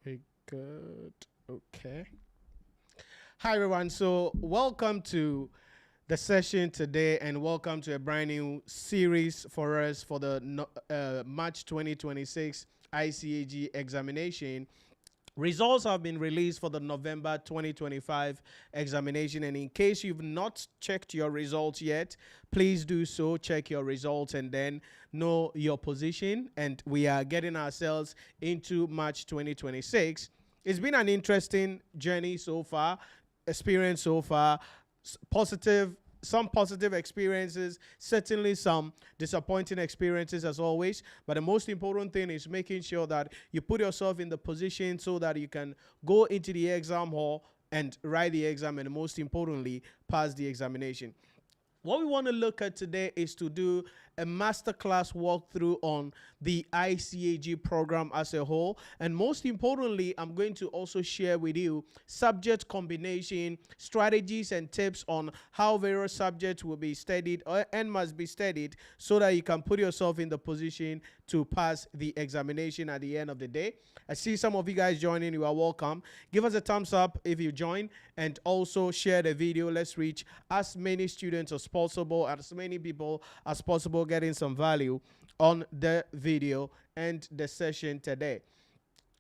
Okay, good. Okay. Hi, everyone. So, welcome to the session today, and welcome to a brand new series for us for the March 2026 ICAG examination. Results have been released for the November 2025 examination, and in case you've not checked your results yet, please do so. Check your results and then know your position. And we are getting ourselves into March 2026. It's been an interesting journey so far, experience so far, positive, some positive experiences, certainly some disappointing experiences as always. But the most important thing is making sure that you put yourself in the position so that you can go into the exam hall and write the exam, and most importantly, pass the examination. What we want to look at today is to do a masterclass walkthrough on the ICAG program as a whole. And most importantly, I'm going to also share with you subject combination strategies and tips on how various subjects will be studied and must be studied so that you can put yourself in the position to pass the examination at the end of the day. I see some of you guys joining. You are welcome. Give us a thumbs up if you join, and also share the video. Let's reach as many students as possible, as many people as possible, getting some value on the video and the session today.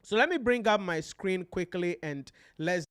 So let me bring up my screen quickly and let's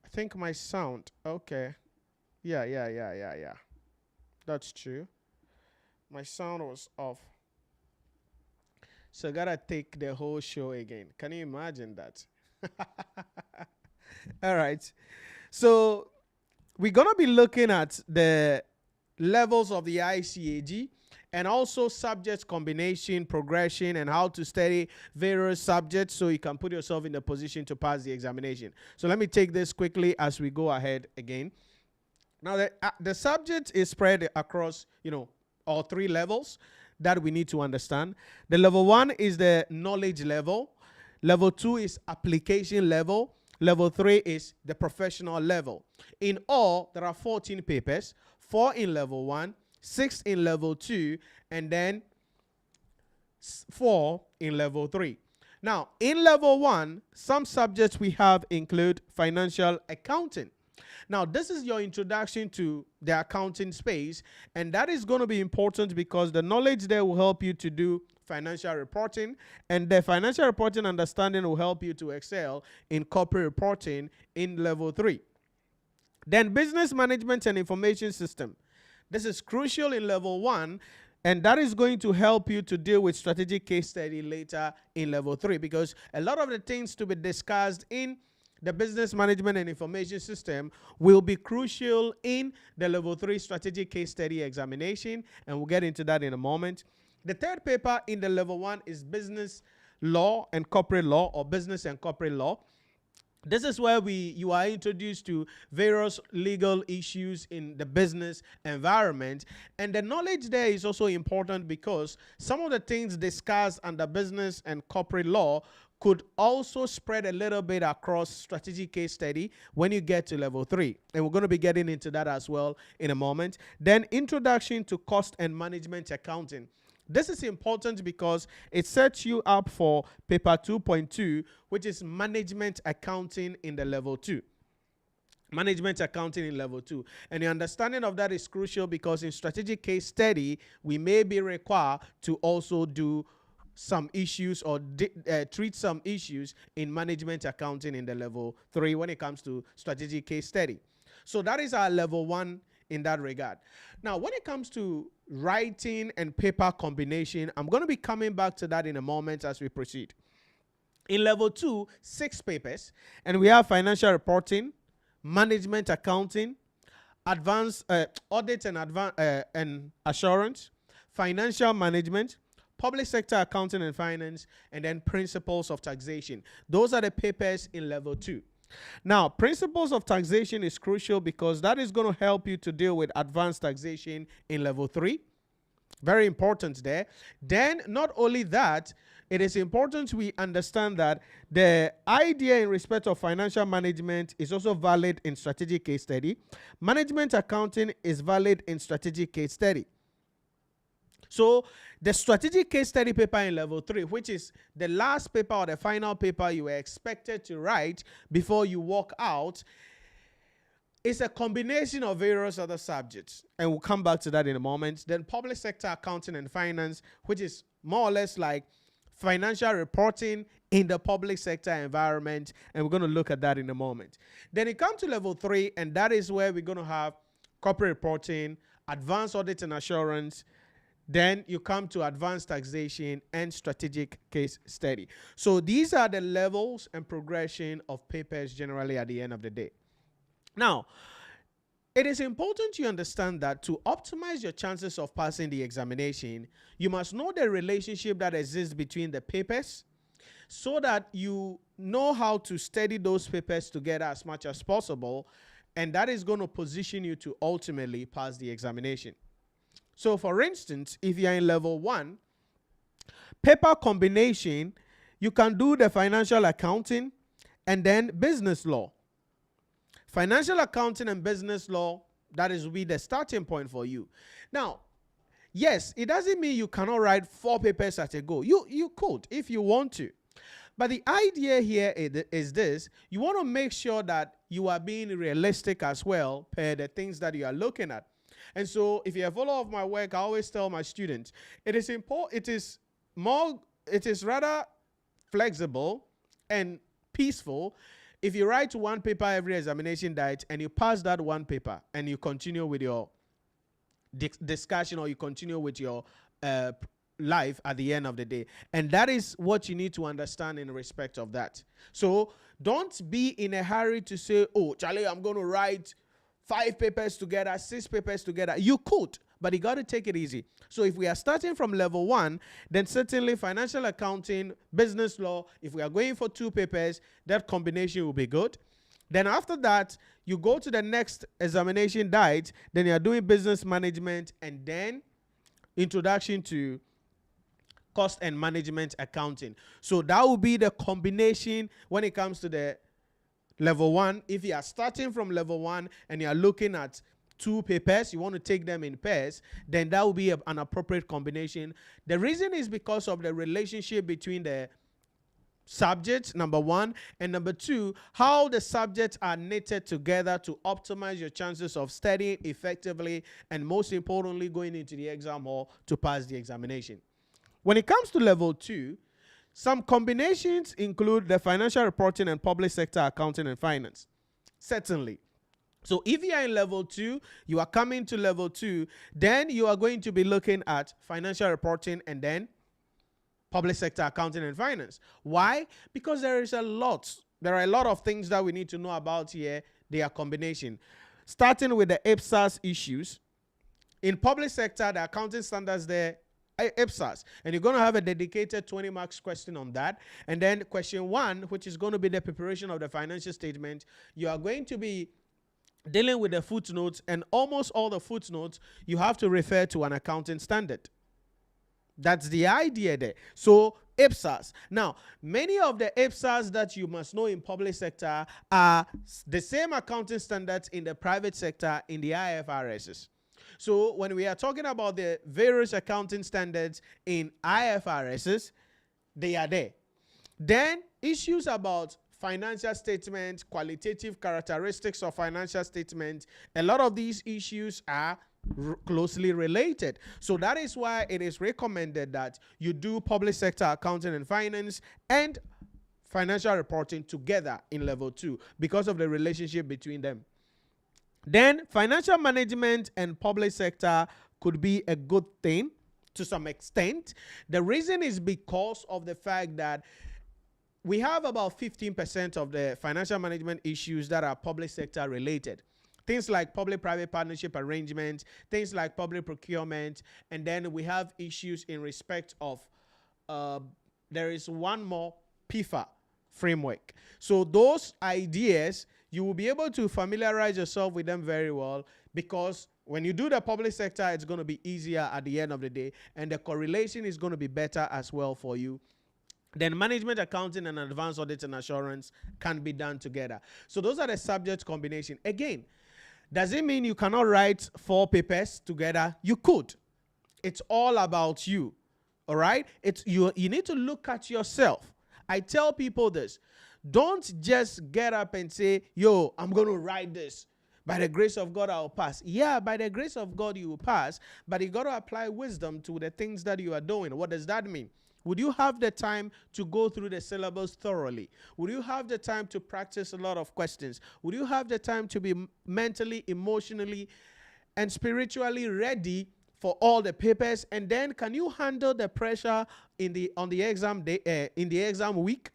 I think my sound. Okay. Yeah. That's true. My sound was off. So I gotta take the whole show again. Can you imagine that? All right. So we're gonna be looking at the levels of the ICAG and also subject combination, progression, and how to study various subjects so you can put yourself in the position to pass the examination. So let me take this quickly as we go ahead again. Now, the subject is spread across, all three levels that we need to understand. The level one is the knowledge level. Level two is application level. Level three is the professional level. In all, there are 14 papers, 4 in level one, 6 in level two, and then 4 in level three. Now, in level one, some subjects we have include financial accounting. Now, this is your introduction to the accounting space, and that is going to be important because the knowledge there will help you to do financial reporting, and the financial reporting understanding will help you to excel in corporate reporting in level 3. Then business management and information system. This is crucial in level 1, and that is going to help you to deal with strategic case study later in level 3, because a lot of the things to be discussed in the business management and information system will be crucial in the level 3 strategic case study examination, and we'll get into that in a moment. The third paper in the level 1 is business law and corporate law, or business and corporate law. This is where you are introduced to various legal issues in the business environment. And the knowledge there is also important because some of the things discussed under business and corporate law could also spread a little bit across strategic case study when you get to level 3. And we're going to be getting into that as well in a moment. Then introduction to cost and management accounting. This is important because it sets you up for paper 2.2, which is management accounting in the level 2. Management accounting in level 2. And the understanding of that is crucial because in strategic case study, we may be required to also do some issues or treat some issues in management accounting in the level 3 when it comes to strategic case study. So that is our level 1 in that regard. Now, when it comes to writing and paper combination, I'm going to be coming back to that in a moment as we proceed. In level 2, 6 papers, and we have financial reporting, management accounting, advanced audit and assurance, financial management, public sector accounting and finance, and then principles of taxation. Those are the papers in level 2. Now, principles of taxation is crucial because that is going to help you to deal with advanced taxation in level 3. Very important there. Then, not only that, it is important we understand that the idea in respect of financial management is also valid in strategic case study. Management accounting is valid in strategic case study. So the strategic case study paper in level 3, which is the last paper or the final paper you were expected to write before you walk out, is a combination of various other subjects. And we'll come back to that in a moment. Then public sector accounting and finance, which is more or less like financial reporting in the public sector environment. And we're going to look at that in a moment. Then it comes to level 3, and that is where we're going to have corporate reporting, advanced audit and assurance. Then you come to advanced taxation and strategic case study. So these are the levels and progression of papers generally at the end of the day. Now, it is important you understand that to optimize your chances of passing the examination, you must know the relationship that exists between the papers so that you know how to study those papers together as much as possible, and that is going to position you to ultimately pass the examination. So, for instance, if you're in level 1, paper combination, you can do the financial accounting and then business law. Financial accounting and business law, that will be the starting point for you. Now, yes, it doesn't mean you cannot write 4 papers at a go. You could if you want to. But the idea here is this: you want to make sure that you are being realistic as well per the things that you are looking at. And so if you're a follower of my work, I always tell my students, it is rather flexible and peaceful if you write 1 paper every examination date and you pass that 1 paper and you continue with your discussion, or you continue with your life at the end of the day. And that is what you need to understand in respect of that. So don't be in a hurry to say, oh, Charlie, I'm going to write 5 papers together, 6 papers together. You could, but you got to take it easy. So if we are starting from level 1, then certainly financial accounting, business law, if we are going for 2 papers, that combination will be good. Then after that, you go to the next examination date, then you are doing business management, and then introduction to cost and management accounting. So that will be the combination when it comes to the level 1. If you are starting from level 1 and you are looking at 2 papers, you want to take them in pairs, then that will be an appropriate combination. The reason is because of the relationship between the subjects, number 1, and number 2, how the subjects are knitted together to optimize your chances of studying effectively, and most importantly, going into the exam hall to pass the examination. When it comes to level 2, some combinations include the financial reporting and public sector accounting and finance. Certainly. So if you are in level 2, you are coming to level 2, then you are going to be looking at financial reporting and then public sector accounting and finance. Why? Because there is a lot There are a lot of things that we need to know about here. They are combination. Starting with the IPSAS issues. In public sector, the accounting standards there, IPSAS. And you're going to have a dedicated 20 marks question on that. And then question 1, which is going to be the preparation of the financial statement. You are going to be dealing with the footnotes, and almost all the footnotes, you have to refer to an accounting standard. That's the idea there. So IPSAS. Now, many of the IPSAS that you must know in public sector are the same accounting standards in the private sector in the IFRSs. So when we are talking about the various accounting standards in IFRSs, they are there. Then issues about financial statements, qualitative characteristics of financial statements, a lot of these issues are closely related. So that is why it is recommended that you do public sector accounting and finance and financial reporting together in level 2 because of the relationship between them. Then financial management and public sector could be a good thing to some extent. The reason is because of the fact that we have about 15% of the financial management issues that are public sector related. Things like public-private partnership arrangements, things like public procurement, and then we have issues in respect of, there is one more, PIFA framework. So those ideas, you will be able to familiarize yourself with them very well, because when you do the public sector, it's going to be easier at the end of the day, and the correlation is going to be better as well for you. Then management accounting and advanced audit and assurance can be done together. So those are the subject combination. Again, does it mean you cannot write 4 papers together? You could. It's all about you. All right? You need to look at yourself. I tell people this. Don't just get up and say, yo, I'm going to write this. By the grace of God, I'll pass. Yeah, by the grace of God, you will pass. But you got to apply wisdom to the things that you are doing. What does that mean? Would you have the time to go through the syllabus thoroughly? Would you have the time to practice a lot of questions? Would you have the time to be mentally, emotionally, and spiritually ready for all the papers? And then can you handle the pressure on the exam day, in the exam week?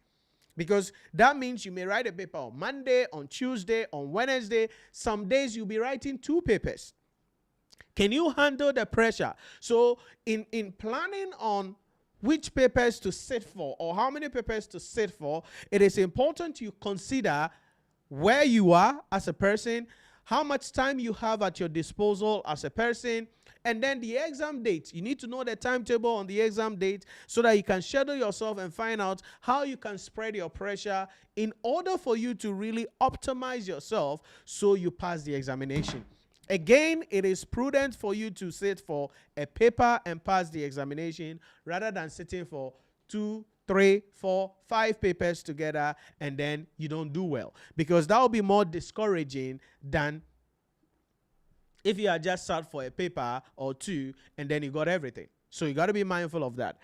Because that means you may write a paper on Monday, on Tuesday, on Wednesday. Some days you'll be writing 2 papers. Can you handle the pressure? So in planning on which papers to sit for or how many papers to sit for, it is important you consider where you are as a person, how much time you have at your disposal as a person, and then the exam date. You need to know the timetable on the exam date so that you can schedule yourself and find out how you can spread your pressure in order for you to really optimize yourself so you pass the examination. Again, it is prudent for you to sit for a paper and pass the examination rather than sitting for 2, 3, 4, 5 papers together and then you don't do well, because that will be more discouraging than if you are just sat for a paper or 2 and then you got everything. So you got to be mindful of that.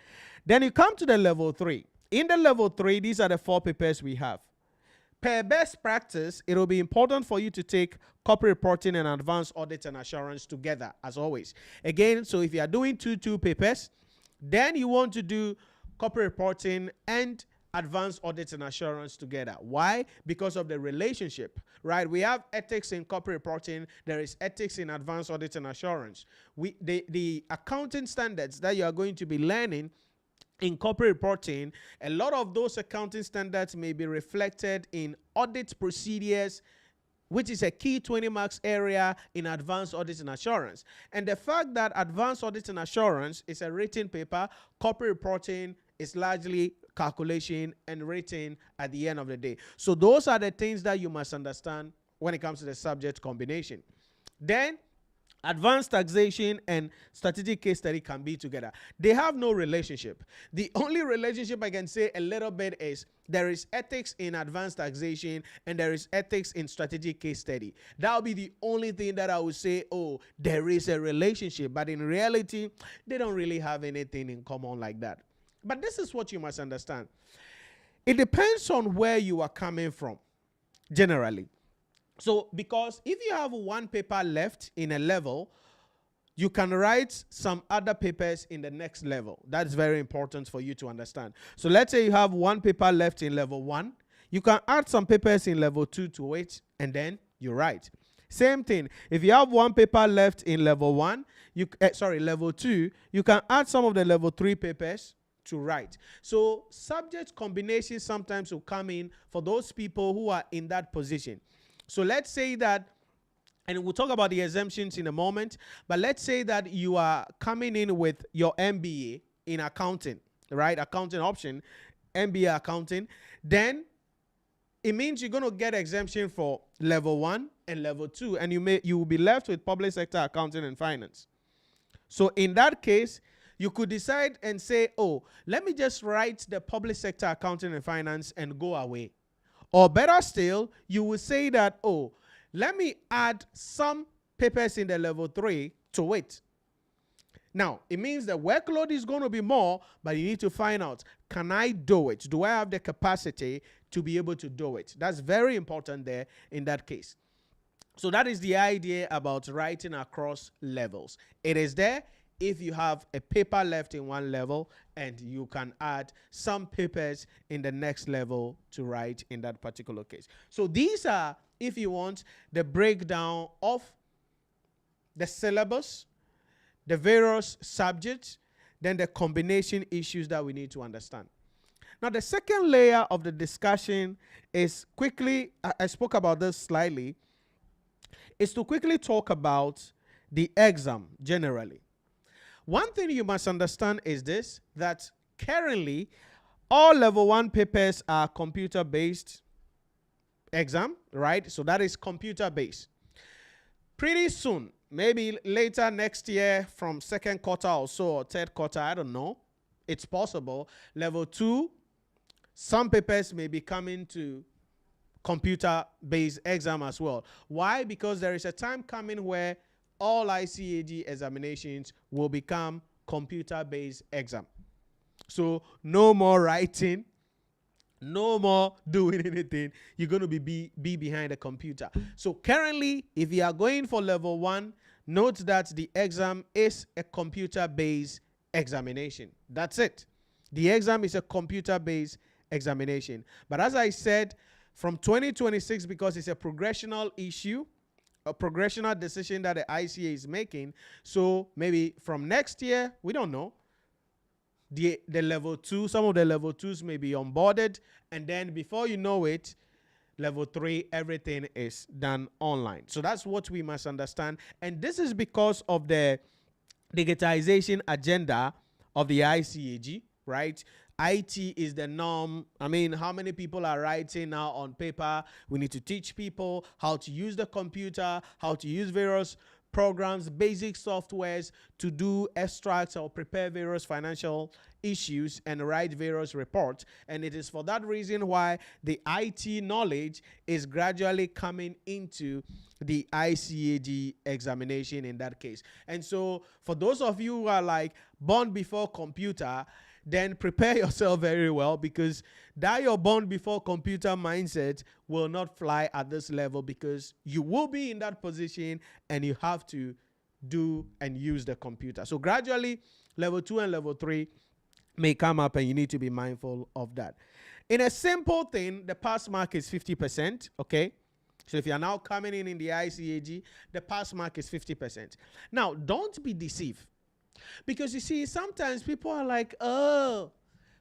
Then you come to the level 3. In the level 3, these are the 4 papers we have. Per best practice, it will be important for you to take corporate reporting and advanced audit and assurance together, as always. Again, so if you are doing 2 papers, then you want to do corporate reporting and advanced audit and assurance together. Why? Because of the relationship, right? We have ethics in corporate reporting. There is ethics in advanced audit and assurance. The accounting standards that you are going to be learning in corporate reporting, a lot of those accounting standards may be reflected in audit procedures, which is a key 20 marks area in advanced audit and assurance. And the fact that advanced audit and assurance is a written paper, corporate reporting is largely calculation and written at the end of the day. So those are the things that you must understand when it comes to the subject combination. Then advanced taxation and strategic case study can be together. They have no relationship. The only relationship I can say a little bit is there is ethics in advanced taxation and there is ethics in strategic case study. That will be the only thing that I would say, oh, there is a relationship. But in reality, they don't really have anything in common like that. But this is what you must understand. It depends on where you are coming from, generally. So, because if you have 1 paper left in a level, you can write some other papers in the next level. That's very important for you to understand. So, let's say you have 1 paper left in level 1. You can add some papers in level 2 to it, and then you write. Same thing. If you have one paper left in level 1, level 2, you can add some of the level 3 papers to write. So subject combinations sometimes will come in for those people who are in that position. So let's say that, and we'll talk about the exemptions in a moment, but let's say that you are coming in with your MBA in accounting, right? Accounting option, MBA accounting. Then it means you're going to get exemption for level 1 and level 2, and you will be left with public sector accounting and finance. So in that case, you could decide and say, oh, let me just write the public sector accounting and finance and go away. Or better still, you will say that, oh, let me add some papers in the level 3 to it. Now, it means the workload is going to be more, but you need to find out, can I do it? Do I have the capacity to be able to do it? That's very important there in that case. So that is the idea about writing across levels. It is there if you have a paper left in one level, and you can add some papers in the next level to write in that particular case. So these are, if you want, the breakdown of the syllabus, the various subjects, then the combination issues that we need to understand. Now, the second layer of the discussion is quickly, I spoke about this slightly, is to quickly talk about the exam generally. One thing you must understand is this, that currently all level 1 papers are computer-based exam, right? So that is computer-based. Pretty soon, maybe later next year from second quarter or so, or third quarter, I don't know. It's possible. Level 2, some papers may be coming to computer-based exam as well. Why? Because there is a time coming where all ICAG examinations will become computer-based exam. So no more writing, no more doing anything. You're going to be behind a computer. So currently, if you are going for level 1, note that the exam is a computer-based examination. That's it. The exam is a computer-based examination. But as I said, from 2026, because it's a progressional issue, a progressional decision that the ICA is making, so maybe from next year, we don't know, the level 2, some of the level 2s may be onboarded, and then before you know it, level 3, everything is done online. So that's what we must understand. And this is because of the digitization agenda of the ICAG, right? IT is the norm. I mean, how many people are writing now on paper? We need to teach people how to use the computer, how to use various programs, basic softwares to do extracts or prepare various financial issues and write various reports. And it is for that reason why the IT knowledge is gradually coming into the ICAG examination in that case. And so for those of you who are like born before computer, then prepare yourself very well, because that your born before computer mindset will not fly at this level, because you will be in that position and you have to do and use the computer. So gradually, level 2 and level 3 may come up, and you need to be mindful of that. In a simple thing, the pass mark is 50%, okay? So if you are now coming in the ICAG, the pass mark is 50%. Now, don't be deceived. Because you see, sometimes people are like, oh,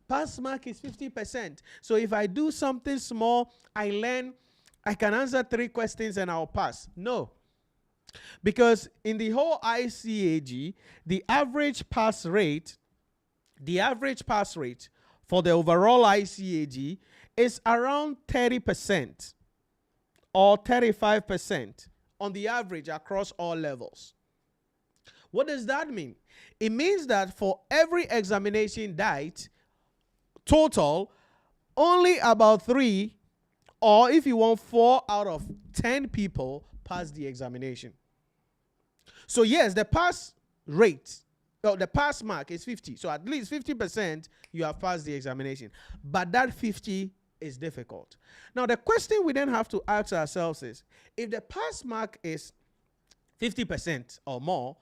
pass mark is 50%. So if I do something small, I learn, I can answer 3 questions and I'll pass. No. Because in the whole ICAG, the average pass rate for the overall ICAG is around 30% or 35% on the average across all levels. What does that mean? It means that for every examination date, total, only about 3, or if you want 4 out of 10 people pass the examination. So yes, the pass rate, the pass mark is 50. So at least 50% you have passed the examination. But that 50 is difficult. Now the question we then have to ask ourselves is, if the pass mark is 50% or more,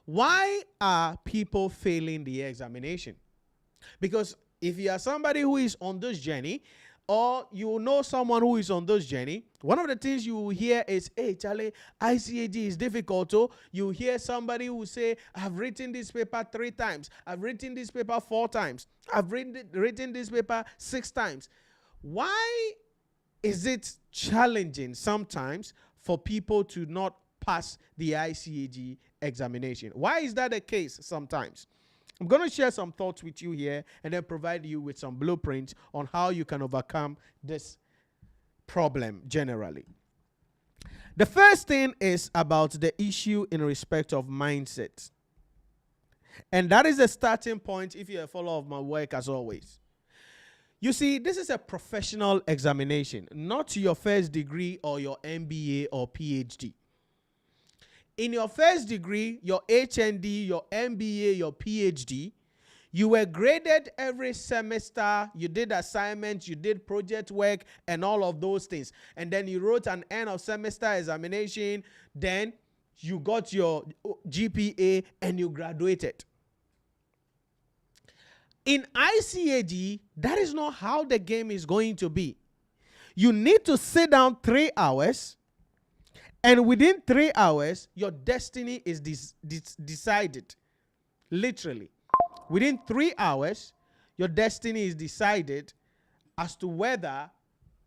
why are people failing the examination? Because if you are somebody who is on this journey, or you know someone who is on this journey, one of the things you will hear is, hey, Charlie, ICAG is difficult. Oh, you hear somebody who say, I've written this paper 3 times. I've written this paper 4 times. I've written this paper 6 times. Why is it challenging sometimes for people to not pass the ICAG examination? Why is that the case sometimes? I'm going to share some thoughts with you here and then provide you with some blueprints on how you can overcome this problem generally. The first thing is about the issue in respect of mindset. And that is the starting point if you're a follower of my work as always. You see, this is a professional examination, not your first degree or your MBA or PhD. In your first degree, your HND, your MBA, your PhD, you were graded every semester, you did assignments, you did project work, and all of those things. And then you wrote an end of semester examination, then you got your GPA and you graduated. In ICAG, that is not how the game is going to be. You need to sit down 3 hours, and within 3 hours, your destiny is decided. Literally. Within 3 hours, your destiny is decided as to whether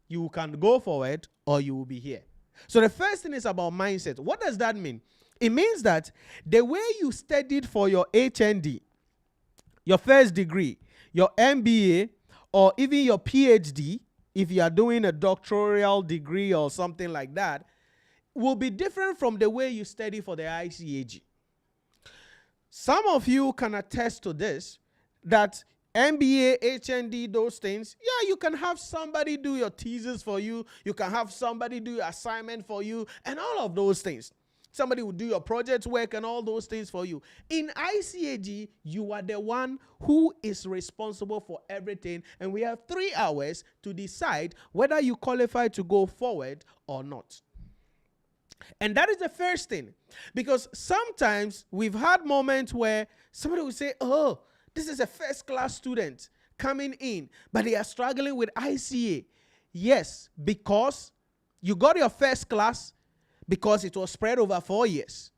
you can go forward or you will be here. So the first thing is about mindset. What does that mean? It means that the way you studied for your HND, your first degree, your MBA, or even your PhD, if you are doing a doctoral degree or something like that, will be different from the way you study for the ICAG. Some of you can attest to this, that MBA, HND, those things, yeah, you can have somebody do your thesis for you, you can have somebody do your assignment for you, and all of those things. Somebody will do your project work and all those things for you. In ICAG, you are the one who is responsible for everything, and we have 3 hours to decide whether you qualify to go forward or not. And that is the first thing, because sometimes we've had moments where somebody will say, oh, this is a first-class student coming in, but they are struggling with ICA. Yes, because you got your first class because it was spread over 4 years,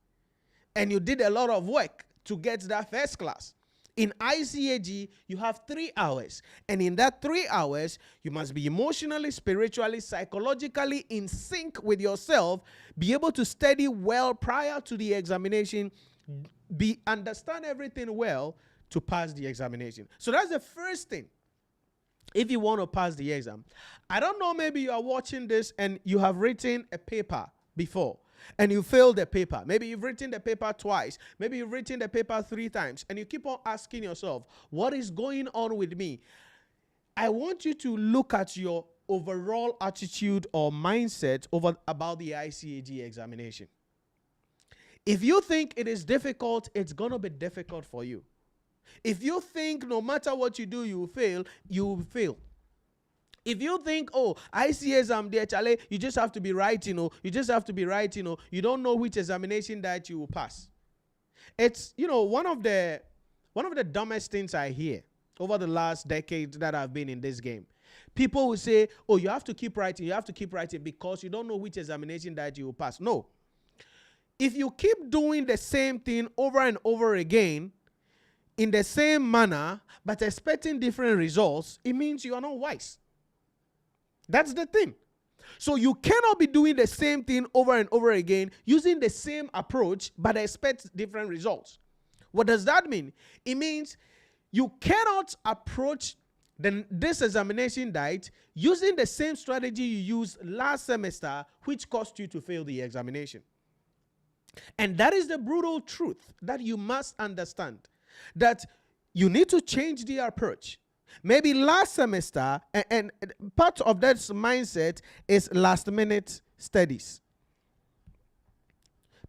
and you did a lot of work to get that first class. In ICAG, you have 3 hours, and in that 3 hours, you must be emotionally, spiritually, psychologically in sync with yourself, be able to study well prior to the examination, understand everything well to pass the examination. So that's the first thing. If you want to pass the exam, I don't know, maybe you are watching this and you have written a paper before and you failed the paper. Maybe you've written the paper twice. Maybe you've written the paper 3 times, and you keep on asking yourself, what is going on with me? I want you to look at your overall attitude or mindset about the ICAG examination. If you think it is difficult, it's going to be difficult for you. If you think no matter what you do, you will fail, you will fail. If you think, oh, ICAs, I'm there, Charlie, you just have to be right, you just have to be right, you don't know which examination that you will pass. It's, one of the dumbest things I hear over the last decade that I've been in this game. People will say, oh, you have to keep writing because you don't know which examination that you will pass. No. If you keep doing the same thing over and over again, in the same manner, but expecting different results, it means you are not wise. That's the thing. So you cannot be doing the same thing over and over again, using the same approach, but expect different results. What does that mean? It means you cannot approach this examination date using the same strategy you used last semester, which caused you to fail the examination. And that is the brutal truth that you must understand, that you need to change the approach. Maybe last semester, and part of that mindset is last-minute studies.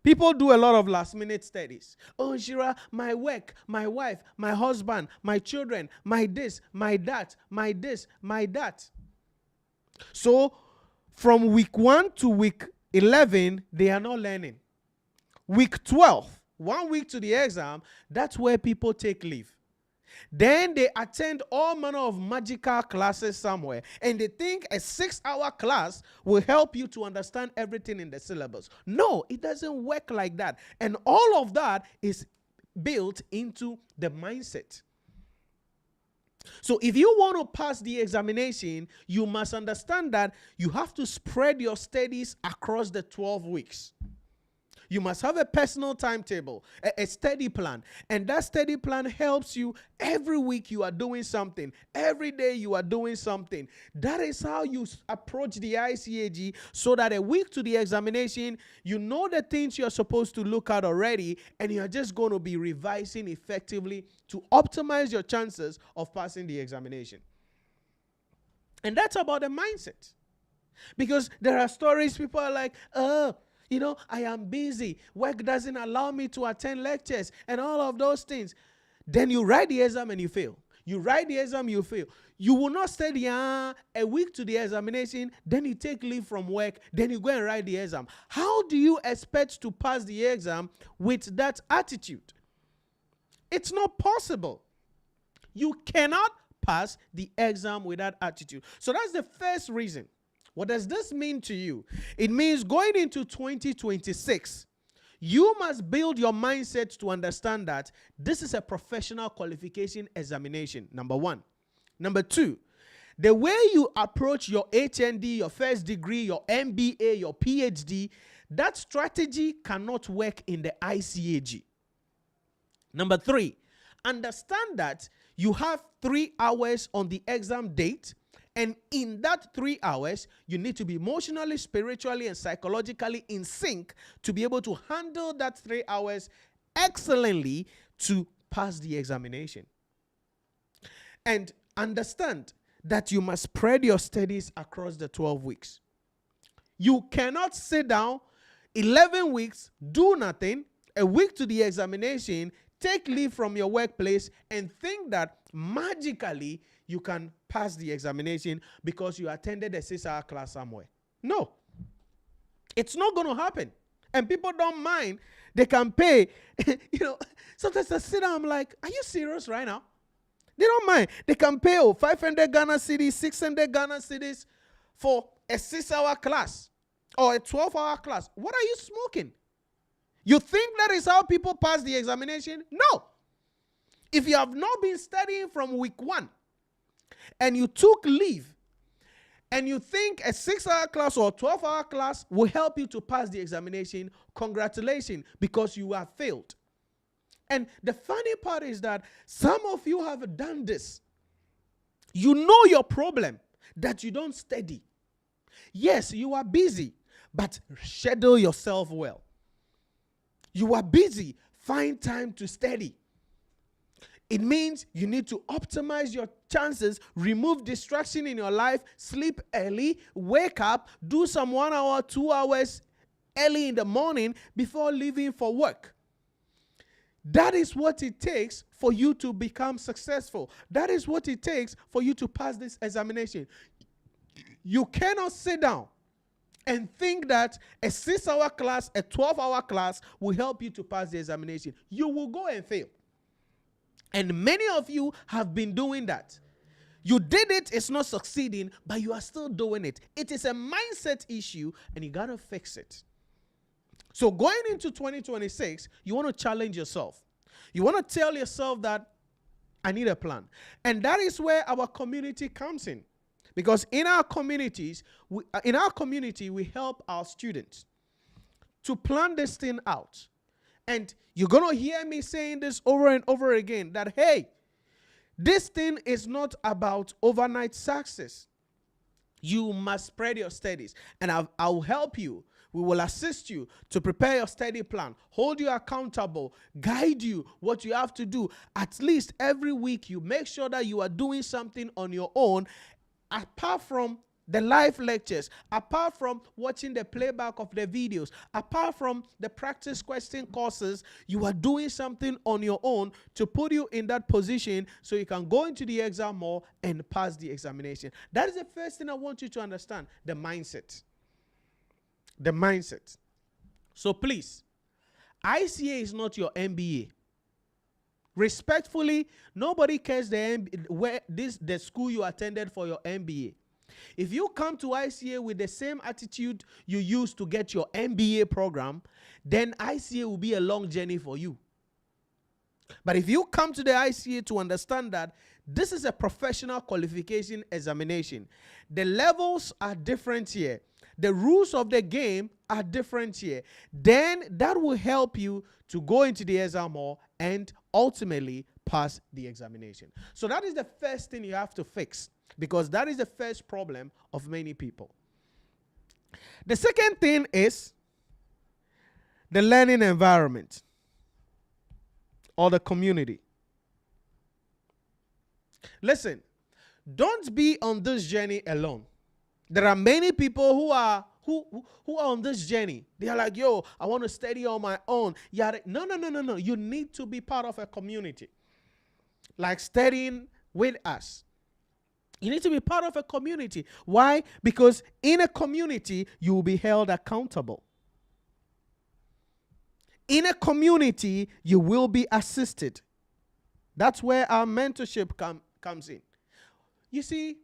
People do a lot of last-minute studies. Oh, Nhyira, my work, my wife, my husband, my children, my this, my that, my this, my that. So, from week 1 to week 11, they are not learning. Week 12, 1 week to the exam, that's where people take leave. Then they attend all manner of magical classes somewhere, and they think a 6-hour class will help you to understand everything in the syllabus. No, it doesn't work like that. And all of that is built into the mindset. So if you want to pass the examination, you must understand that you have to spread your studies across the 12 weeks. You must have a personal timetable, a study plan. And that study plan helps you. Every week you are doing something. Every day you are doing something. That is how you approach the ICAG, so that a week to the examination, you know the things you're supposed to look at already, and you're just going to be revising effectively to optimize your chances of passing the examination. And that's about the mindset. Because there are stories, people are like, I am busy. Work doesn't allow me to attend lectures and all of those things. Then you write the exam and you fail. You write the exam, you fail. You will not study a week to the examination, then you take leave from work, then you go and write the exam. How do you expect to pass the exam with that attitude? It's not possible. You cannot pass the exam with that attitude. So that's the first reason. What does this mean to you? It means going into 2026, you must build your mindset to understand that this is a professional qualification examination, number one. Number two, the way you approach your HND, your first degree, your MBA, your PhD, that strategy cannot work in the ICAG. Number three, understand that you have 3 hours on the exam date. And in that 3 hours, you need to be emotionally, spiritually, and psychologically in sync to be able to handle that 3 hours excellently to pass the examination. And understand that you must spread your studies across the 12 weeks. You cannot sit down 11 weeks, do nothing, a week to the examination, take leave from your workplace, and think that magically you can pass the examination because you attended a 6-hour class somewhere. No. It's not going to happen. And people don't mind. They can pay. Sometimes I sit down, I'm like, are you serious right now? They don't mind. They can pay 500 Ghana cedis, 600 Ghana cedis for a 6-hour class or a 12-hour class. What are you smoking? You think that is how people pass the examination? No. If you have not been studying from week 1, and you took leave, and you think a 6-hour class or 12-hour class will help you to pass the examination, congratulations, because you have failed. And the funny part is that some of you have done this. You know your problem, that you don't study. Yes, you are busy, but schedule yourself well. You are busy, find time to study. It means you need to optimize your chances, remove distraction in your life, sleep early, wake up, do some 1 hour, 2 hours early in the morning before leaving for work. That is what it takes for you to become successful. That is what it takes for you to pass this examination. You cannot sit down and think that a 6-hour class, a 12-hour class will help you to pass the examination. You will go and fail. And many of you have been doing that. You did it, it's not succeeding, but you are still doing it. It is a mindset issue, and you got to fix it. So going into 2026, you want to challenge yourself. You want to tell yourself that I need a plan. And that is where our community comes in. Because in our community, we help our students to plan this thing out. And you're going to hear me saying this over and over again, that, hey, this thing is not about overnight success. You must spread your studies. And I'll help you. We will assist you to prepare your study plan, hold you accountable, guide you what you have to do. At least every week, you make sure that you are doing something on your own, apart from the live lectures, apart from watching the playback of the videos, apart from the practice question courses. You are doing something on your own to put you in that position so you can go into the exam more and pass the examination. That is the first thing I want you to understand, the mindset. The mindset. So please, ICA is not your MBA. Respectfully, nobody cares the school you attended for your MBA. If you come to ICA with the same attitude you used to get your MBA program, then ICA will be a long journey for you. But if you come to the ICA to understand that this is a professional qualification examination, the levels are different here, the rules of the game are different here, then that will help you to go into the exam hall and ultimately pass the examination. So that is the first thing you have to fix, because that is the first problem of many people. The second thing is the learning environment or the community. Listen, don't be on this journey alone. There are many people who are on this journey. They are like, yo, I want to study on my own. Yeah, no. You need to be part of a community. Like studying with us. You need to be part of a community. Why? Because in a community, you will be held accountable. In a community, you will be assisted. That's where our mentorship comes in. You see,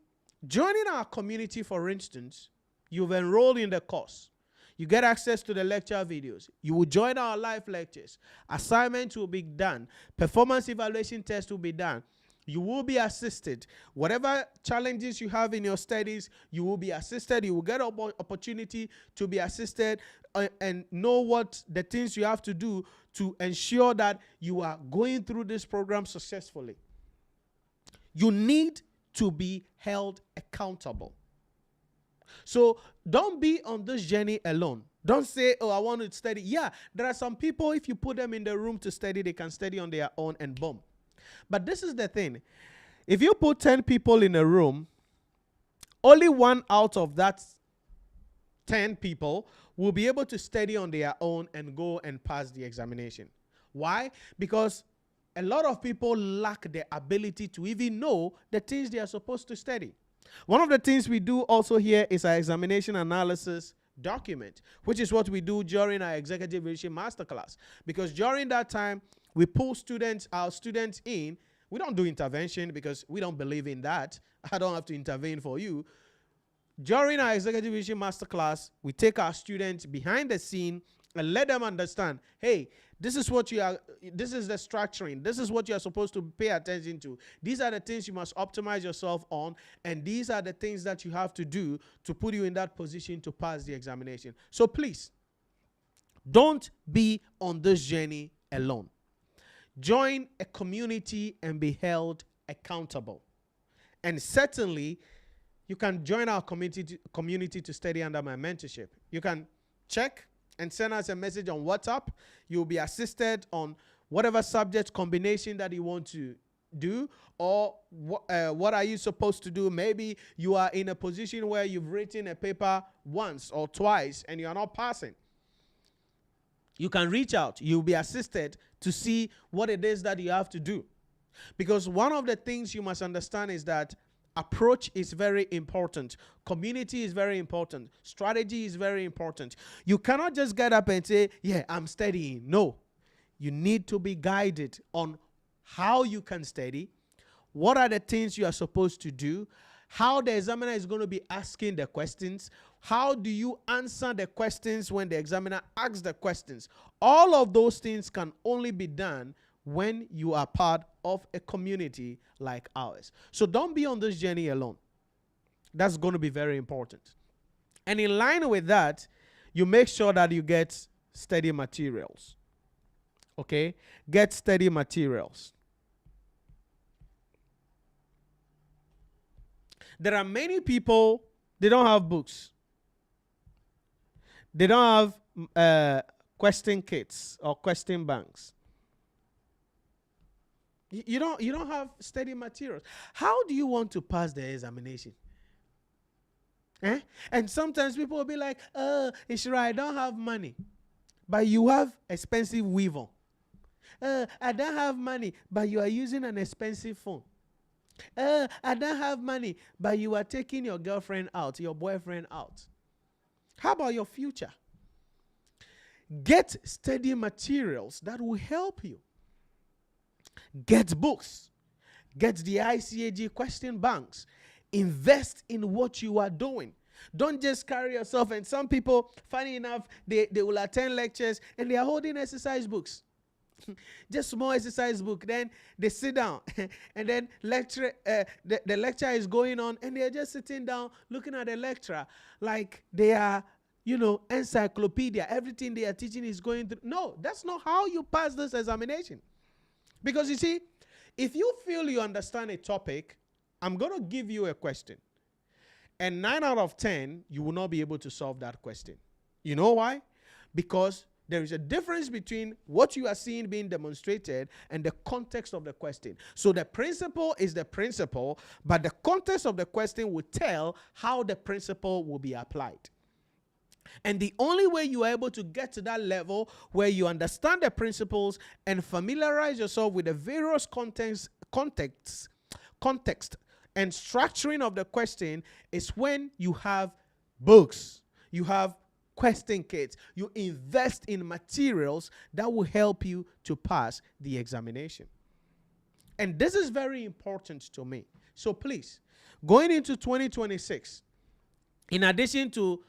joining our community, for instance, you've enrolled in the course. You get access to the lecture videos. You will join our live lectures. Assignments will be done. Performance evaluation tests will be done. You will be assisted. Whatever challenges you have in your studies, you will be assisted. You will get an opportunity to be assisted and know what the things you have to do to ensure that you are going through this program successfully. You need to be held accountable. So don't be on this journey alone. Don't say, oh, I want to study. Yeah, there are some people, if you put them in the room to study, they can study on their own and boom. But this is the thing. If you put 10 people in a room, only one out of that 10 people will be able to study on their own and go and pass the examination. Why? Because a lot of people lack the ability to even know the things they are supposed to study. One of the things we do also here is our examination analysis document, which is what we do during our executive leadership masterclass. Because during that time, we pull our students in. We don't do intervention because we don't believe in that. I don't have to intervene for you. During our executive leadership masterclass, we take our students behind the scene and let them understand, hey, this is what this is the structuring. This is what you are supposed to pay attention to. These are the things you must optimize yourself on, and these are the things that you have to do to put you in that position to pass the examination. So please, don't be on this journey alone. Join a community and be held accountable. And certainly, you can join our community to study under my mentorship. You can check and send us a message on WhatsApp. You'll be assisted on whatever subject combination that you want to do, or what are you supposed to do. Maybe you are in a position where you've written a paper once or twice and you are not passing. You can reach out. You'll be assisted to see what it is that you have to do. Because one of the things you must understand is that approach is very important. Community is very important. Strategy is very important. You cannot just get up and say, yeah, I'm studying. No. You need to be guided on how you can study, what are the things you are supposed to do, how the examiner is going to be asking the questions, how do you answer the questions when the examiner asks the questions. All of those things can only be done when you are part of a community like ours. So don't be on this journey alone. That's going to be very important. And in line with that, you make sure that you get study materials. Okay? Get study materials. There are many people, they don't have books. They don't have question kits or question banks. You don't have study materials. How do you want to pass the examination? And sometimes people will be like, Nhyira, I don't have money. But you have expensive weave on. I don't have money, but you are using an expensive phone. I don't have money, but you are taking your girlfriend out, your boyfriend out. How about your future? Get study materials that will help you. Get books. Get the ICAG question banks. Invest in what you are doing. Don't just carry yourself. And some people, funny enough, they will attend lectures and they are holding exercise books. Just small exercise book. Then they sit down and then the lecture is going on and they're just sitting down looking at the lecturer like they are, encyclopedia. Everything they are teaching is going through. No, that's not how you pass this examination. Because you see, if you feel you understand a topic, I'm going to give you a question. And 9 out of 10, you will not be able to solve that question. You know why? Because there is a difference between what you are seeing being demonstrated and the context of the question. So the principle is the principle, but the context of the question will tell how the principle will be applied. And the only way you are able to get to that level where you understand the principles and familiarize yourself with the various context and structuring of the question is when you have books, you have question kits, you invest in materials that will help you to pass the examination. And this is very important to me. So please, going into 2026, in addition to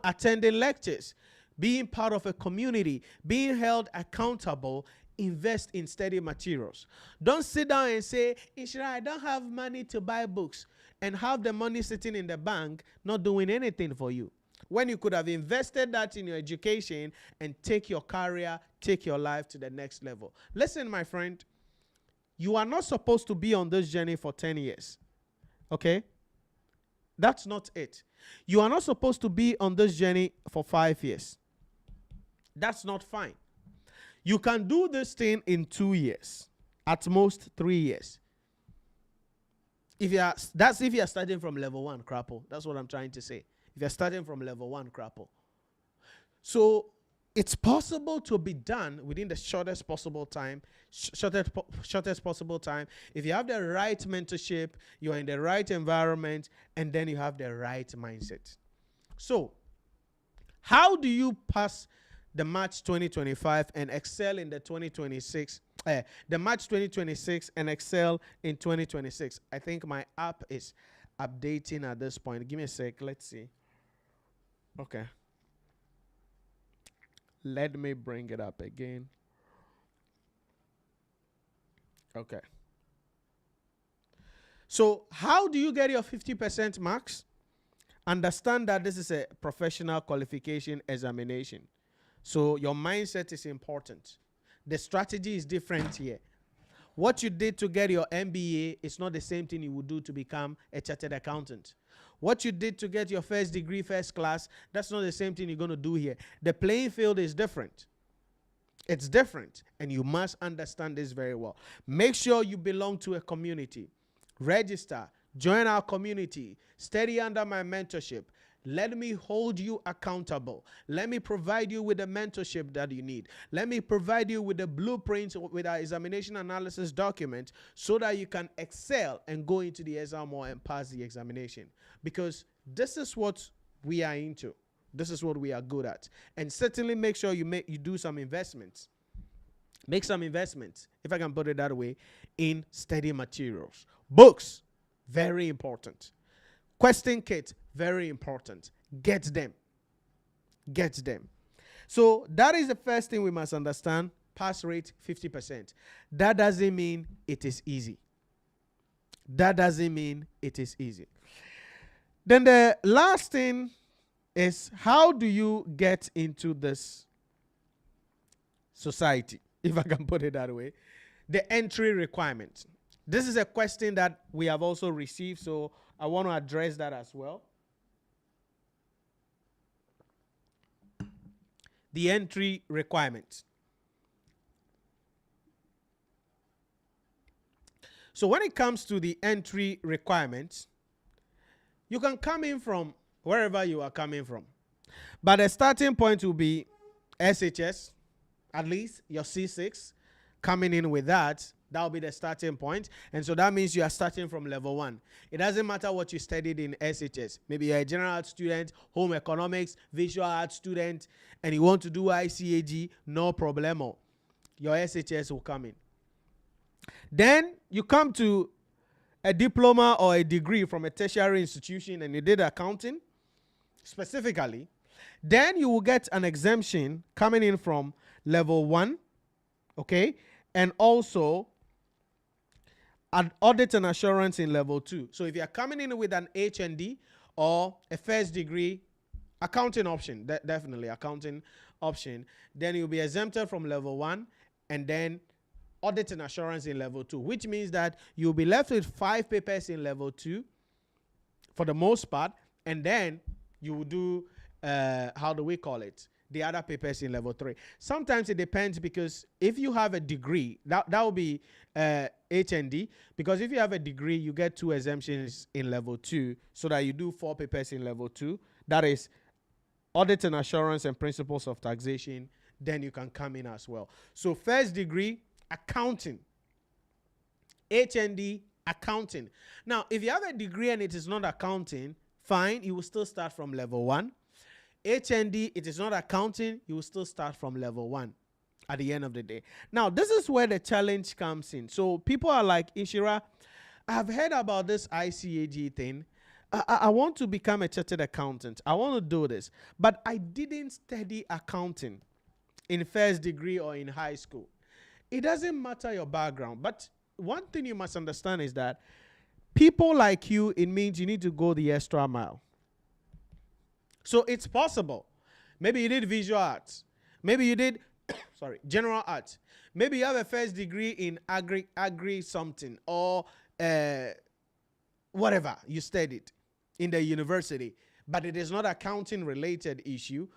attending lectures, being part of a community, being held accountable, invest in study materials. Don't sit down and say, Nhyira, I don't have money to buy books, and have the money sitting in the bank not doing anything for you, when you could have invested that in your education and take your career, take your life to the next level. Listen, my friend, you are not supposed to be on this journey for 10 years. Okay? That's not it. You are not supposed to be on this journey for 5 years. That's not fine. You can do this thing in 2 years, at most 3 years. If you are starting from level 1, crapple. That's what I'm trying to say. If you're starting from level 1, crapple. So it's possible to be done within the shortest possible time. Shortest possible time. If you have the right mentorship, you are in the right environment, and then you have the right mindset. So, how do you pass the March 2025 and excel in the 2026? The March 2026 and excel in 2026. I think my app is updating at this point. Give me a sec. Let's see. Okay. Let me bring it up again. Okay. So how do you get your 50% marks? Understand that this is a professional qualification examination. So your mindset is important. The strategy is different here. What you did to get your MBA is not the same thing you would do to become a chartered accountant. What you did to get your first degree, first class, that's not the same thing you're going to do here. The playing field is different. It's different, and you must understand this very well. Make sure you belong to a community. Register, join our community, study under my mentorship. Let me hold you accountable. Let me provide you with the mentorship that you need. Let me provide you with the blueprints with our examination analysis document so that you can excel and go into the exam hall and pass the examination. Because this is what we are into. This is what we are good at. And certainly make sure you do some investments. Make some investments, if I can put it that way, in study materials. Books, very important. Question kit, very important. Get them. Get them. So that is the first thing we must understand. Pass rate 50%. That doesn't mean it is easy. That doesn't mean it is easy. Then the last thing is, how do you get into this society, if I can put it that way? The entry requirement. This is a question that we have also received, so I want to address that as well. The entry requirement. So when it comes to the entry requirements, you can come in from wherever you are coming from. But the starting point will be SHS, at least your C6, coming in with that. That will be the starting point. And so that means you are starting from level 1. It doesn't matter what you studied in SHS. Maybe you're a general art student, home economics, visual art student, and you want to do ICAG, no problemo. Your SHS will come in. Then you come to a diploma or a degree from a tertiary institution and you did accounting specifically, then you will get an exemption coming in from level 1, okay, and also an audit and assurance in level 2. So if you're coming in with an HND or a first degree accounting option, definitely accounting option, then you'll be exempted from level 1 and then audit and assurance in level 2, which means that you'll be left with 5 papers in level 2 for the most part, and then you will do how do we call it, the other papers in level 3. Sometimes it depends, because if you have a degree, that will be HND, because if you have a degree, you get 2 exemptions in level 2, so that you do 4 papers in level 2. That is audit and assurance and principles of taxation. Then you can come in as well. So first degree accounting, HND accounting. Now, if you have a degree and it is not accounting, fine, you will still start from level 1. HND, it is not accounting, you will still start from level 1 at the end of the day. Now, this is where the challenge comes in. So people are like, Nhyira, I've heard about this ICAG thing. I want to become a chartered accountant. I want to do this, but I didn't study accounting in first degree or in high school. It doesn't matter your background, but one thing you must understand is that people like you, it means you need to go the extra mile. So it's possible. Maybe you did visual arts. Maybe you did, general arts. Maybe you have a first degree in agri something, or whatever you studied in the university, but it is not accounting related issue.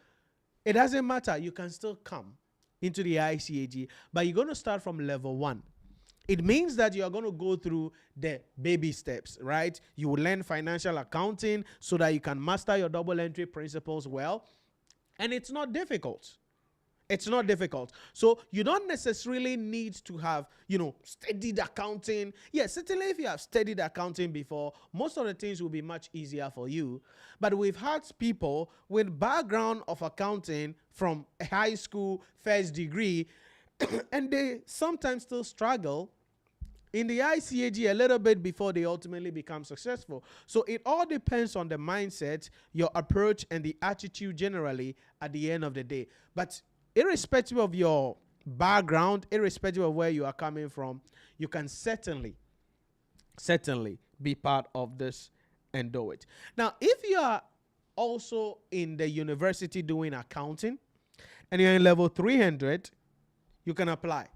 It doesn't matter. You can still come into the ICAG, but you're going to start from level 1. It means that you are going to go through the baby steps, right? You will learn financial accounting so that you can master your double entry principles well. And it's not difficult. It's not difficult. So you don't necessarily need to have, studied accounting. Yes, certainly if you have studied accounting before, most of the things will be much easier for you. But we've had people with background of accounting from a high school first degree, and they sometimes still struggle in the ICAG a little bit before they ultimately become successful. So it all depends on the mindset, your approach, and the attitude generally at the end of the day. But irrespective of your background, irrespective of where you are coming from, you can certainly be part of this and do it. Now, if you are also in the university doing accounting and you're in level 300, you can apply.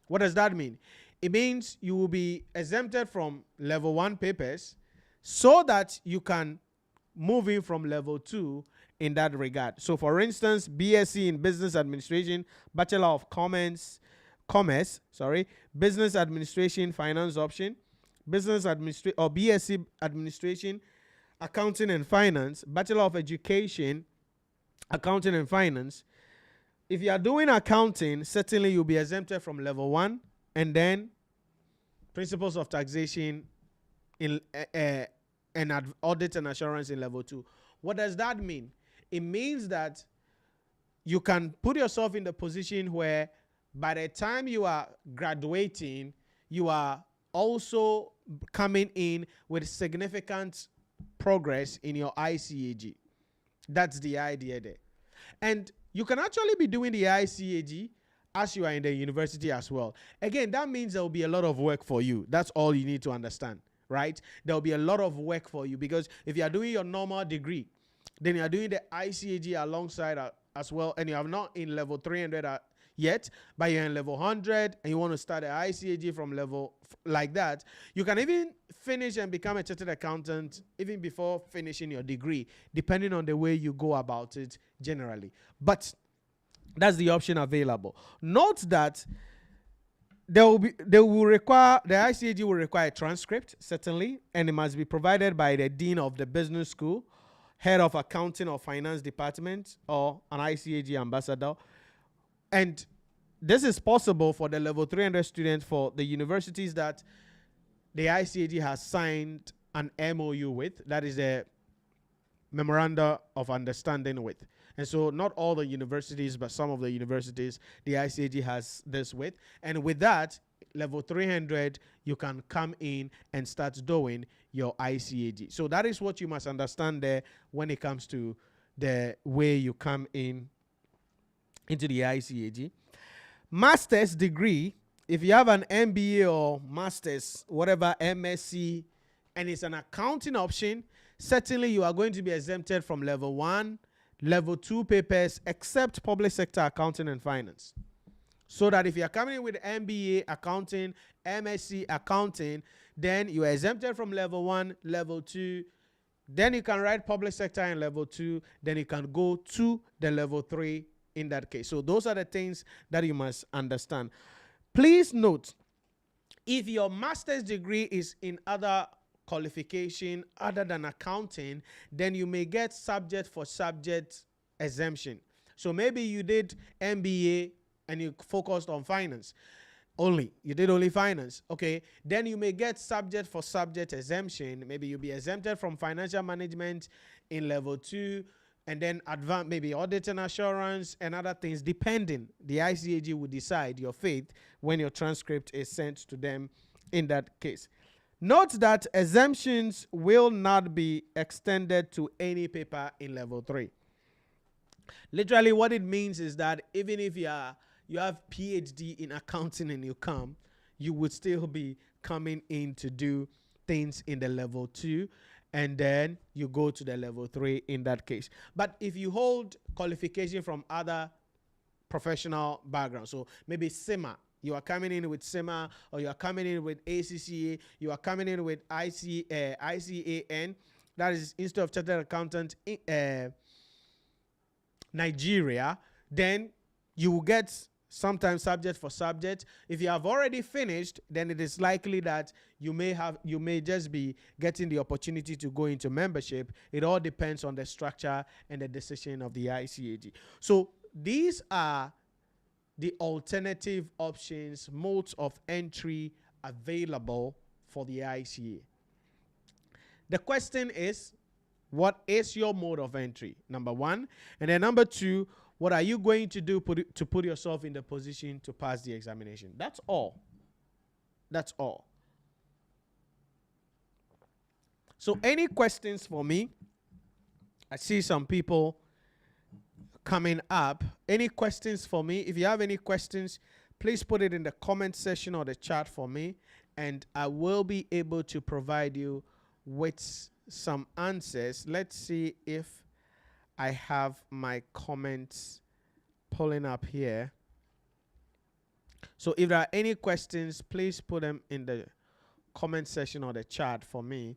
What does that mean? It means you will be exempted from level 1 papers so that you can move in from level 2 in that regard. So for instance, BSc in Business Administration, Bachelor of Commerce, Business Administration Finance option, or BSc Administration, Accounting and Finance, Bachelor of Education, Accounting and Finance. If you are doing accounting, certainly you'll be exempted from level 1, and then principles of taxation in and audit and assurance in level 2. What does that mean? It means that you can put yourself in the position where by the time you are graduating, you are also coming in with significant progress in your ICAG. That's the idea there. And you can actually be doing the ICAG as you are in the university as well. Again, that means there will be a lot of work for you. That's all you need to understand, right? There will be a lot of work for you, because if you are doing your normal degree, then you are doing the ICAG alongside as well, and you are not in level 300 yet, but you're in level 100 and you want to start the ICAG from level like that, you can even finish and become a chartered accountant even before finishing your degree, depending on the way you go about it generally. But that's the option available. Note that the ICAG will require a transcript, certainly, and it must be provided by the dean of the business school, head of accounting or finance department, or an ICAG ambassador. And this is possible for the level 300 students for the universities that the ICAG has signed an MOU with, that is a memoranda of understanding with. And so not all the universities, but some of the universities, the ICAG has this with. And with that, level 300, you can come in and start doing your ICAG. So that is what you must understand there when it comes to the way you come in into the ICAG. Master's degree, if you have an MBA or master's, whatever, MSc, and it's an accounting option, certainly you are going to be exempted from level 1, level 2 papers, except public sector accounting and finance. So that if you're coming in with MBA accounting, MSc accounting, then you are exempted from level 1, level 2. Then you can write public sector in level 2. Then you can go to the level 3 in that case. So those are the things that you must understand. Please note, if your master's degree is in other qualification other than accounting, then you may get subject for subject exemption. So maybe you did MBA and you focused on finance only. You did only finance. Okay. Then you may get subject for subject exemption. Maybe you'll be exempted from financial management in level 2, and then advanced, maybe audit and assurance and other things, depending. The ICAG will decide your fate when your transcript is sent to them in that case. Note that exemptions will not be extended to any paper in level 3. Literally what it means is that even if you have PhD in accounting and you come, you would still be coming in to do things in the level 2, and then you go to the level 3 in that case. But if you hold qualification from other professional backgrounds, so maybe SEMA, you are coming in with SEMA, or you are coming in with ACCA, you are coming in with ICAN, that is Institute of Chartered Accountants in Nigeria, then you will get sometimes subject for subject. If you have already finished, then it is likely that you may just be getting the opportunity to go into membership. It all depends on the structure and the decision of the ICAG. So these are the alternative options, modes of entry available for the ICA. The question is, what is your mode of entry? Number 1. And then number 2, what are you going to do to put yourself in the position to pass the examination? That's all. That's all. So any questions for me? I see some people coming up. Any questions for me? If you have any questions, please put it in the comment section or the chat for me, and I will be able to provide you with some answers. Let's see if I have my comments pulling up here. So if there are any questions, please put them in the comment section or the chat for me.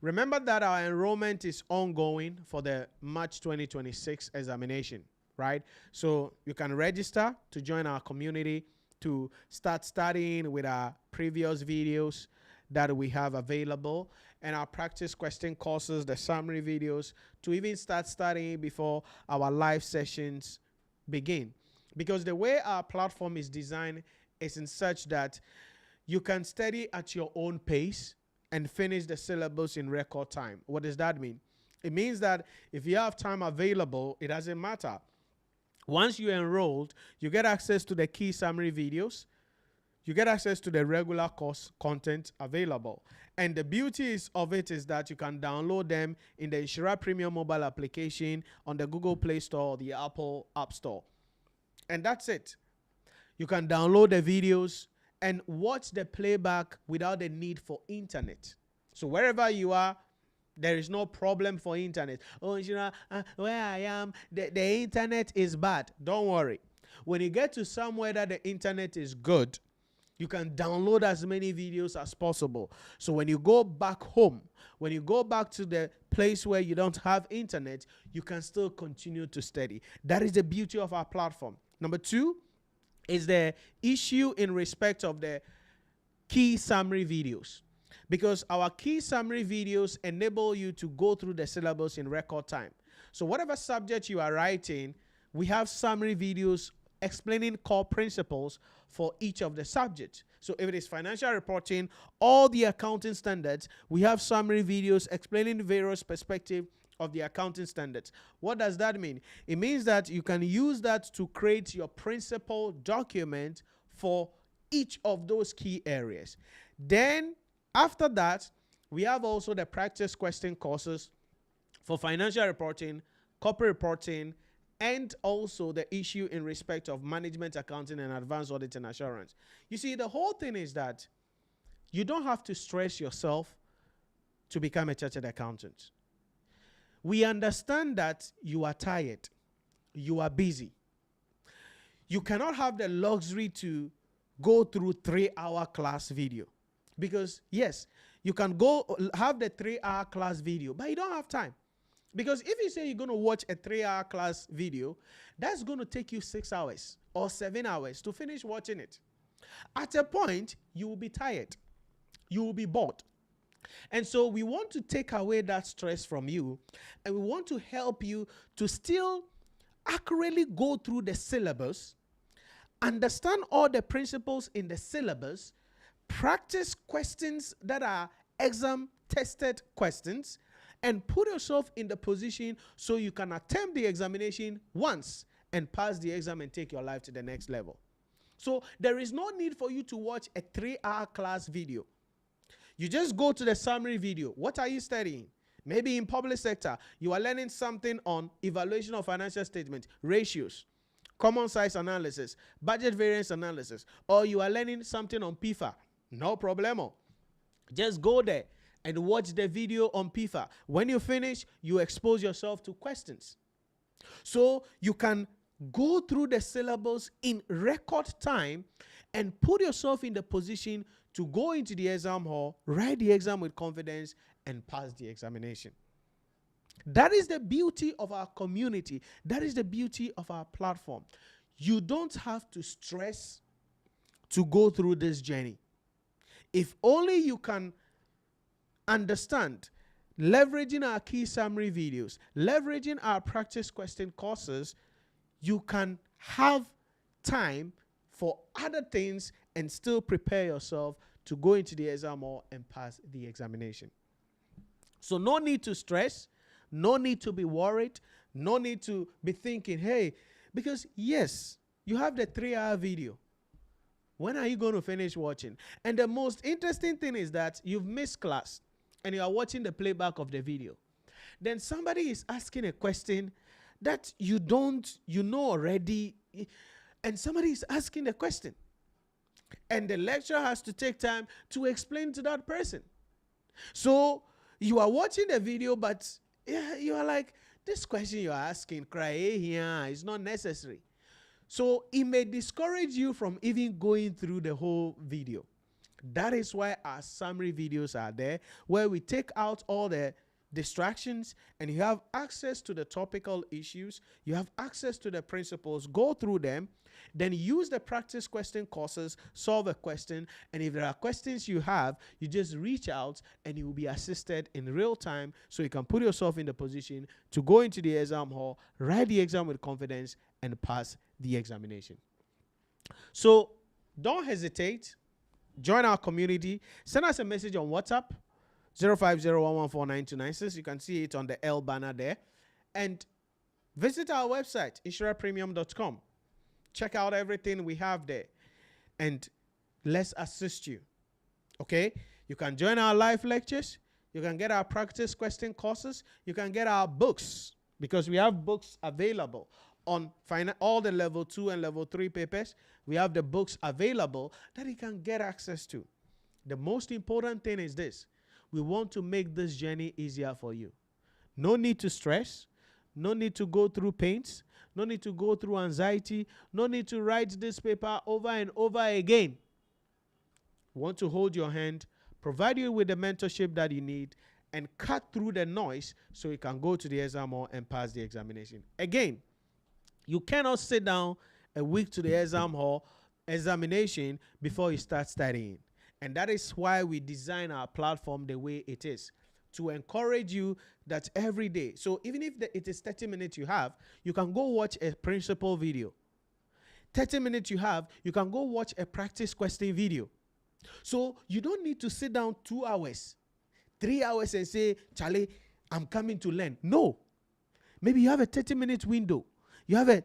Remember that our enrollment is ongoing for the March 2026 examination, right? So you can register to join our community to start studying with our previous videos that we have available, and our practice question courses, the summary videos, to even start studying before our live sessions begin. Because the way our platform is designed is in such that you can study at your own pace and finish the syllabus in record time. What does that mean? It means that if you have time available, it doesn't matter. Once you're enrolled, you get access to the key summary videos. You get access to the regular course content available. And the beauty of it is that you can download them in the Nhyira Premium mobile application on the Google Play Store or the Apple App Store. And that's it. You can download the videos and watch the playback without the need for internet. So wherever you are, there is no problem for internet. Oh, where I am, the internet is bad. Don't worry. When you get to somewhere that the internet is good, you can download as many videos as possible. So when you go back home, when you go back to the place where you don't have internet, you can still continue to study. That is the beauty of our platform. Number 2 is the issue in respect of the key summary videos. Because our key summary videos enable you to go through the syllabus in record time. So whatever subject you are writing, we have summary videos explaining core principles for each of the subjects. So if it is financial reporting, all the accounting standards, we have summary videos explaining various perspectives of the accounting standards. What does that mean? It means that you can use that to create your principal document for each of those key areas. Then after that, we have also the practice question courses for financial reporting, corporate reporting, and also the issue in respect of management accounting and advanced audit and assurance. You see, the whole thing is that you don't have to stress yourself to become a chartered accountant. We understand that you are tired, you are busy. You cannot have the luxury to go through 3-hour class video, because yes, you can go have the 3-hour class video, but you don't have time. Because if you say you're going to watch a 3-hour class video, that's going to take you 6 hours or 7 hours to finish watching it. At a point, you will be tired. You will be bored. And so we want to take away that stress from you, and we want to help you to still accurately go through the syllabus, understand all the principles in the syllabus, practice questions that are exam tested questions, and put yourself in the position so you can attempt the examination once and pass the exam and take your life to the next level. So there is no need for you to watch a 3-hour class video. You just go to the summary video. What are you studying? Maybe in public sector, you are learning something on evaluation of financial statements, ratios, common size analysis, budget variance analysis, or you are learning something on PIFA. No problemo. Just go there and watch the video on PIFA. When you finish, you expose yourself to questions. So you can go through the syllabus in record time and put yourself in the position to go into the exam hall, write the exam with confidence, and pass the examination. That is the beauty of our community. That is the beauty of our platform. You don't have to stress to go through this journey. If only you can understand, leveraging our key summary videos, leveraging our practice question courses, you can have time for other things and still prepare yourself to go into the exam hall and pass the examination. So no need to stress, no need to be worried, no need to be thinking, hey, because yes, you have the 3-hour video. When are you going to finish watching? And the most interesting thing is that you've missed class and you are watching the playback of the video. Then somebody is asking a question that you know already, and somebody is asking the question. And the lecturer has to take time to explain to that person. So you are watching the video, but you are like, this question you are asking, cry here, is not necessary. So it may discourage you from even going through the whole video. That is why our summary videos are there, where we take out all the distractions and you have access to the topical issues, you have access to the principles, go through them, then use the practice question courses, solve a question, and if there are questions you have, you just reach out and you will be assisted in real time so you can put yourself in the position to go into the exam hall, write the exam with confidence, and pass the examination. So don't hesitate. Join our community. Send us a message on WhatsApp, 05011492996. You can see it on the L banner there. And visit our website, NhyiraPremium.com. Check out everything we have there. And let's assist you. Okay? You can join our live lectures. You can get our practice question courses. You can get our books, because we have books available on all the level 2 and level 3 papers. We have the books available that you can get access to. The most important thing is this. We want to make this journey easier for you. No need to stress. No need to go through pains. No need to go through anxiety. No need to write this paper over and over again. We want to hold your hand, provide you with the mentorship that you need, and cut through the noise so you can go to the exam hall and pass the examination. Again, you cannot sit down a week to the exam hall examination before you start studying. And that is why we design our platform the way it is, to encourage you that every day. So even if it is 30 minutes you have, you can go watch a principal video. 30 minutes you have, you can go watch a practice question video. So you don't need to sit down 2 hours, 3 hours and say, Charlie, I'm coming to learn. No. Maybe you have a 30-minute window. You have a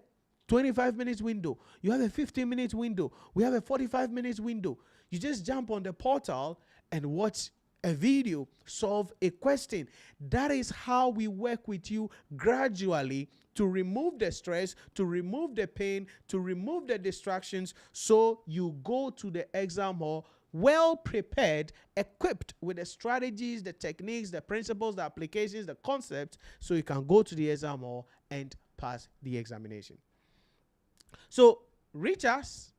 25 minutes window. You have a 15 minutes window. We have a 45 minutes window. You just jump on the portal and watch a video, solve a question. That is how we work with you gradually to remove the stress, to remove the pain, to remove the distractions, so you go to the exam hall well prepared, equipped with the strategies, the techniques, the principles, the applications, the concepts, so you can go to the exam hall and pass the examination. So reach us,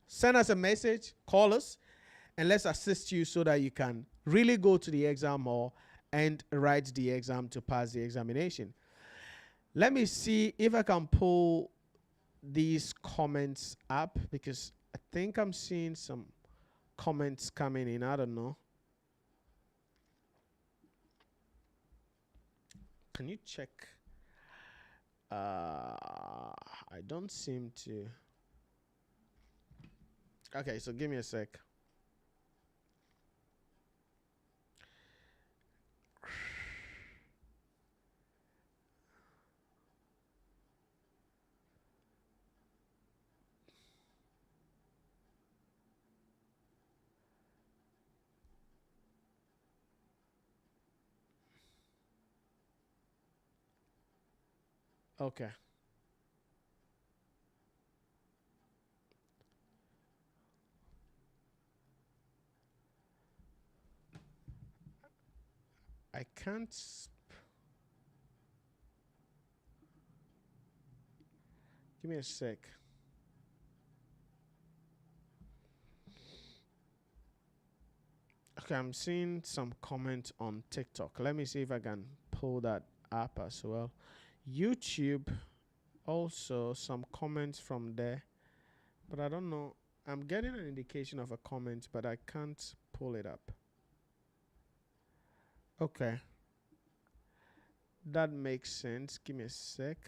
send us a message, call us, and let's assist you so that you can really go to the exam hall and write the exam to pass the examination. Let me see if I can pull these comments up, because I think I'm seeing some comments coming in. I don't know. Can you check? I don't seem to. Okay, so give me a sec. Okay. I can't. Give me a sec. Okay, I'm seeing some comments on TikTok. Let me see if I can pull that up as well. YouTube, also some comments from there, but I don't know. I'm getting an indication of a comment, but I can't pull it up. Okay, that makes sense. Give me a sec.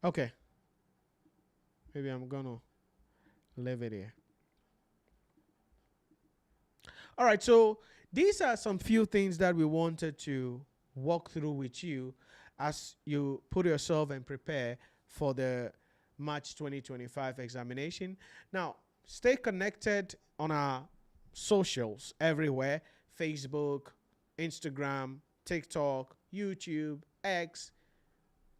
Okay, maybe I'm gonna leave it here. All right, so these are some few things that we wanted to walk through with you as you put yourself and prepare for the March 2025 examination. Now, stay connected on our socials everywhere: Facebook, Instagram, TikTok, YouTube, X,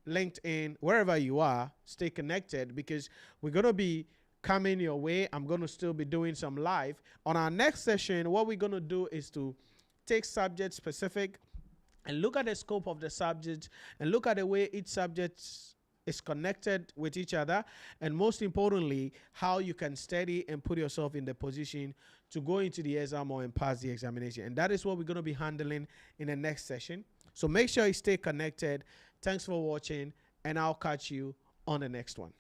LinkedIn, wherever you are. Stay connected, because we're going to be coming your way. I'm going to still be doing some live. On our next session, what we're going to do is to take subject specific and look at the scope of the subject and look at the way each subject is connected with each other, and most importantly, how you can study and put yourself in the position to go into the exam or and pass the examination. And that is what we're going to be handling in the next session. So make sure you stay connected. Thanks for watching, and I'll catch you on the next one.